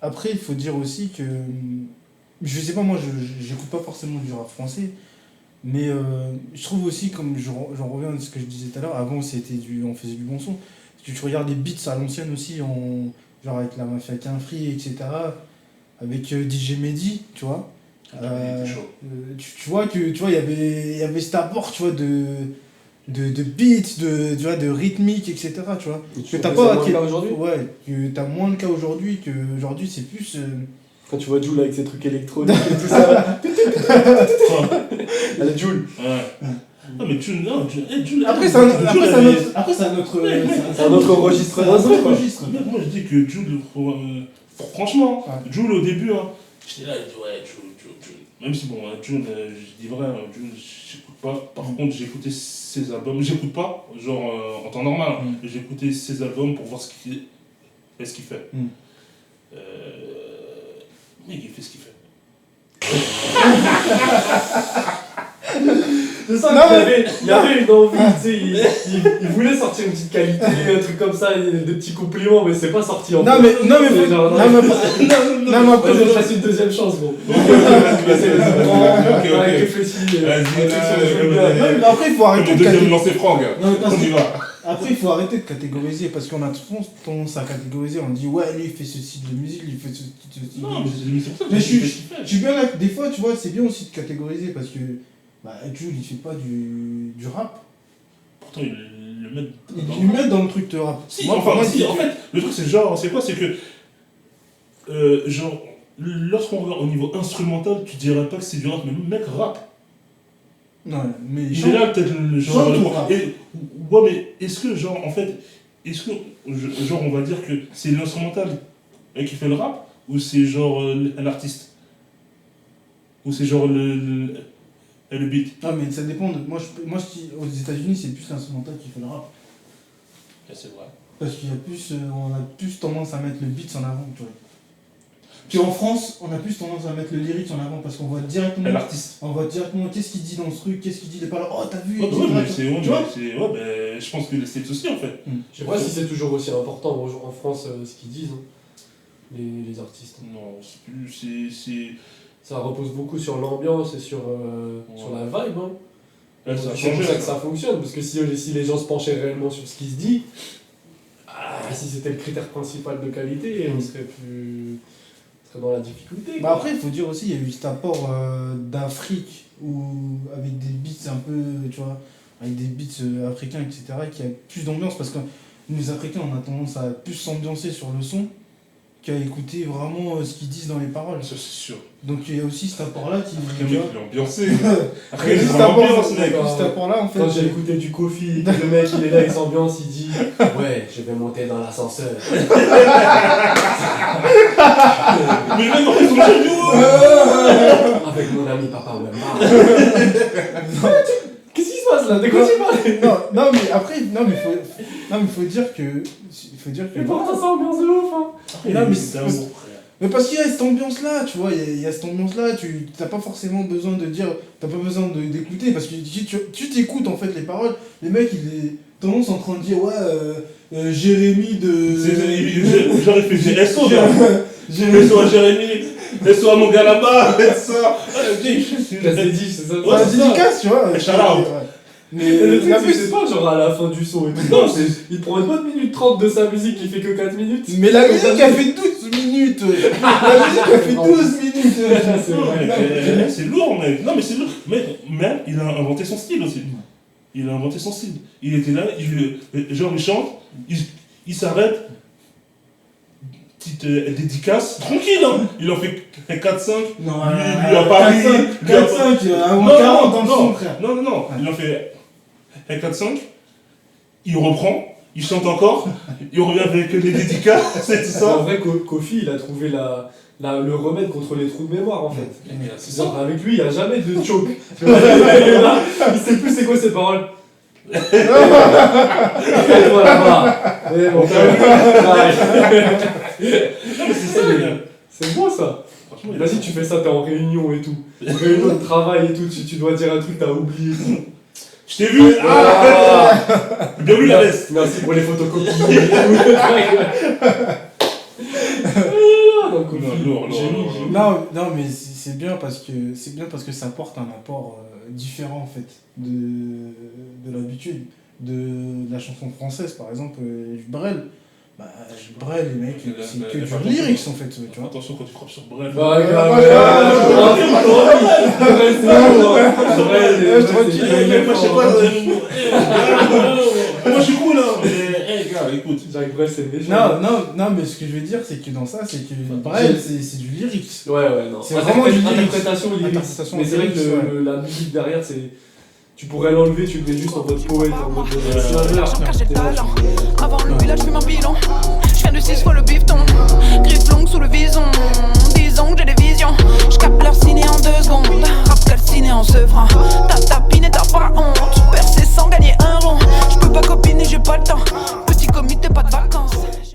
Après, il faut dire aussi que. Je sais pas, moi, j'écoute pas forcément du rap français. Mais je trouve aussi, comme j'en reviens à ce que je disais tout à l'heure, avant on faisait du bon son. Parce que tu regardes les beats à l'ancienne aussi, genre avec la Mafia Free, etc. Avec DJ Mehdi, tu vois. Tu vois il y avait cet apport, tu vois, de beats, tu vois, de rythmique, etc. Tu vois. Et tu Que t'as trouves que pas. c'est moins le cas aujourd'hui. Ouais, que t'as moins le cas aujourd'hui, que aujourd'hui c'est plus. Quand tu vois Jul avec ses trucs électroniques et tout ça. Elle est Jul. Ouais. Non, mais Jul. Après, c'est un autre. C'est un autre registre C'est un autre quoi. registre. Moi, je dis que Jul, franchement, Ouais. Jul au début, hein, j'étais là, je dis ouais, Jul. Même si, bon, Jul, je dis vrai, Jul, j'écoute pas. Par contre, j'ai écouté ses albums. J'écoute pas, genre en temps normal. J'ai écouté ses albums pour voir ce qu'il fait. Mais il fait ce qu'il fait. C'est ça qu'il y avait une envie, tu sais, il voulait sortir une petite qualité, un truc comme ça, des petits compliments, mais c'est pas sorti en fait. Non, mais Après, je fasse une deuxième chance, gros. après, il faut arrêter de Deuxième lancé franc, gars. On y va. Après, il faut arrêter de catégoriser parce qu'on a tendance à catégoriser. On dit, ouais, lui, il fait ce style de musique, lui, il fait ce style Non, de mais musique. c'est ça. Mais je suis bien là. Des fois, tu vois, c'est bien aussi de catégoriser parce que Jules, il fait pas du rap. Pourtant, ils le mettent. Ils le mettent dans le truc de rap. Si, Moi, enfin, pour moi, si, en fait, le truc, c'est genre, c'est quoi? C'est que. Genre, lorsqu'on regarde au niveau instrumental, tu dirais pas que c'est du rap, mais le mec rap. Non, mais Il est là, peut-être, genre. chante ou rap. Ouais, mais est-ce que, genre, en fait, est-ce que, genre, on va dire que c'est l'instrumental qui fait le rap, ou c'est genre l'artiste? Ou c'est genre le beat? Non, mais ça dépend. Aux États-Unis, c'est plus l'instrumental qui fait le rap. C'est vrai. Parce on a plus tendance à mettre le beat en avant, tu vois. Puis en France, on a plus tendance à mettre le lyrics en avant parce qu'on voit directement. L'artiste. On voit directement qu'est-ce qu'il dit dans ce truc, qu'est-ce qu'il dit des paroles. Oh, t'as vu, Ouais, etc. mais Tu vois je pense que c'est aussi en fait. Je sais pas si c'est toujours aussi important en France ce qu'ils disent, hein, les artistes. Non, c'est plus. Ça repose beaucoup sur l'ambiance et sur la vibe. Hein. Là, ça a C'est pour changé. ça que ça fonctionne, parce que si les gens se penchaient réellement sur ce qui se dit, si c'était le critère principal de qualité, on serait dans la difficulté. Bah après, il faut dire aussi, il y a eu cet apport d'Afrique, avec des beats un peu, tu vois, avec des beats africains, etc., qui a plus d'ambiance, parce que nous, les Africains, on a tendance à plus s'ambiancer sur le son qu'à écouter vraiment ce qu'ils disent dans les paroles. Ça, c'est sûr. Donc il y a aussi cet apport-là qui... Après, le mec, il est ambiancé. Après, il est cet dans l'ambiance, apport-là, en fait... Quand j'ai écouté du Kofi, le mec il est là, il s'ambiance, il dit ouais, je vais monter dans l'ascenseur. Mais le mec, en fait, son géniaux. Avec mon ami Papa Wemba. Qu'est-ce qui se passe là? De quoi tu parles? Non, mais après, faut dire que... Mais pourtant ça ambiance de ouf, hein. Non, mais parce qu'il y a cette ambiance-là, tu vois, il y a cette ambiance-là, tu n'as pas forcément besoin de dire, t'as pas besoin d'écouter, parce que tu t'écoutes en fait les paroles, les mecs, il est tendance en train de dire, ouais, Jérémy de... Genre, il fait SO, SO à Jérémy, SO à mon gars là-bas, SO. C'est ça. Ouais, C'est un c'est ça. dédicace, tu vois. Shout out. Mais Le truc, la c'est que plus- c'est pas genre à la fin du son et tout. Non, Non, il prend une bonne minute 30 de sa musique qui fait que 4 minutes. Mais la musique a fait 12 minutes. La musique a fait 12 minutes. C'est vrai. Mais c'est lourd, mec. Non, mais c'est lourd. Mais il a inventé son style aussi. Il a inventé son style. Il était là, genre, il chante, il s'arrête. Petite dédicace, tranquille, hein. Il en fait 4-5. Non, Lui à Paris. 4-5, avant 40 dans le son, frère. Non. Il en fait 4-5. Il reprend. Il chante encore. Il revient avec les dédicaces. C'est tout En ça. vrai, Kofi, il a trouvé le remède contre les trous de mémoire en fait. C'est Genre, ça. avec lui, il n'y a jamais de choke. Tu vois, il sait plus c'est quoi ses paroles. Et toi là-bas. Eh, mon gars. Non, mais c'est ça, les gars. C'est beau ça. Franchement, Vas-y, tu fais ça, t'es en réunion et tout. Réunion de travail et tout, tu dois dire un truc, t'as oublié. Je t'ai vu. Bien vu la veste. Merci pour les photocopies. donc lourd. Non, mais c'est bien parce que ça apporte un apport différent en fait de l'habitude de la chanson française, par exemple Brel. Bah, Brel, les mecs, c'est que du lyrics en fait, tu vois. Attention quand tu frappes sur Brel. Bah, Moi je suis cool là. Mais gars, écoute. Jacques Brel, c'est méchant. Non, mais ce que je veux dire, c'est que dans ça, c'est que Brel, c'est du lyrics. Ouais, non. C'est vraiment du lyrics. Interprétation lyrics. Mais c'est vrai que la musique derrière, c'est. Tu pourrais l'enlever, tu le mets juste en mode poète, en mode. Avant le village, je fais mon bilan.